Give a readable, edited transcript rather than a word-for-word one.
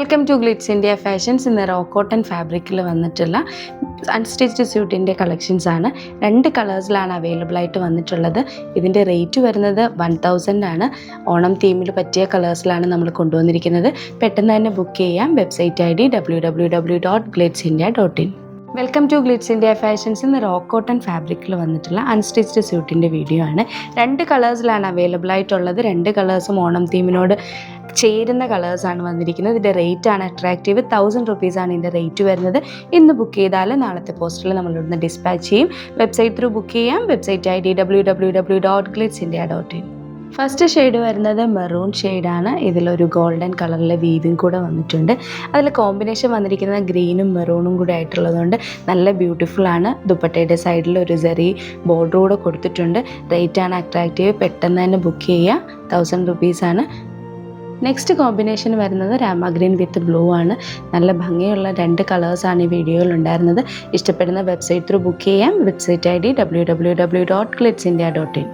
Welcome to Glitz India fashions. ഇന്ന് raw cotton ഫാബ്രിക്കിൽ വന്നിട്ടുള്ള അൺസ്റ്റിച്ച്ഡ് സ്യൂട്ടിൻ്റെ കളക്ഷൻസ് ആണ്. 2 കളേഴ്സിലാണ് അവൈലബിൾ ആയിട്ട് വന്നിട്ടുള്ളത്. ഇതിൻ്റെ റേറ്റ് വരുന്നത് 1000 ആണ്. ഓണം തീമിൽ പറ്റിയ കളേഴ്സിലാണ് നമ്മൾ കൊണ്ടുവന്നിരിക്കുന്നത്. പെട്ടെന്ന് തന്നെ ബുക്ക് ചെയ്യാം. Website ID www.glitzindia.in. Welcome to Glitz India fashions. ഇന്ന് റോ കോട്ടൺ ഫാബ്രിക്കിൽ വന്നിട്ടുള്ള അൺസ്റ്റിച്ച്ഡ് സ്യൂട്ടിൻ്റെ വീഡിയോ ആണ്. 2 കളേഴ്സിലാണ് അവൈലബിൾ ആയിട്ടുള്ളത്. 2 കളേഴ്സും ഓണം തീമിനോട് ചേരുന്ന കളേഴ്സാണ് വന്നിരിക്കുന്നത്. ഇതിൻ്റെ റേറ്റാണ് അട്രാക്റ്റീവ്. 1000 റുപ്പീസാണ് ഇതിൻ്റെ റേറ്റ് വരുന്നത്. ഇന്ന് ബുക്ക് ചെയ്താൽ നാളത്തെ പോസ്റ്റിൽ നമ്മളിവിടുന്ന് ഡിസ്പാച്ച് ചെയ്യും. വെബ്സൈറ്റ് ത്രൂ ബുക്ക് ചെയ്യാം. Website ID www.glitzindia.in. First shade വരുന്നത് മെറൂൺ ഷെയ്ഡാണ്. ഇതിലൊരു ഗോൾഡൻ കളറിലെ വീവിങ് കൂടെ വന്നിട്ടുണ്ട്. അതിൽ കോമ്പിനേഷൻ വന്നിരിക്കുന്നത് ഗ്രീനും മെറൂണും കൂടെ ആയിട്ടുള്ളതുകൊണ്ട് നല്ല ബ്യൂട്ടിഫുള്ളാണ്. ദുപ്പട്ടയുടെ സൈഡിൽ ഒരു സെറി ബോർഡർ കൂടെ കൊടുത്തിട്ടുണ്ട്. റേറ്റാണ് അട്രാക്റ്റീവ്. പെട്ടെന്ന് തന്നെ ബുക്ക് ചെയ്യുക. 1000 റുപ്പീസാണ്. നെക്സ്റ്റ് കോമ്പിനേഷൻ വരുന്നത് രാമ ഗ്രീൻ വിത്ത് ബ്ലൂ ആണ്. നല്ല ഭംഗിയുള്ള 2 കളേഴ്സാണ് ഈ വീഡിയോയിൽ ഉണ്ടായിരുന്നത്. ഇഷ്ടപ്പെടുന്ന വെബ്സൈറ്റ് ത്രൂ ബുക്ക് ചെയ്യാം. Website ID www.glitzindia.in.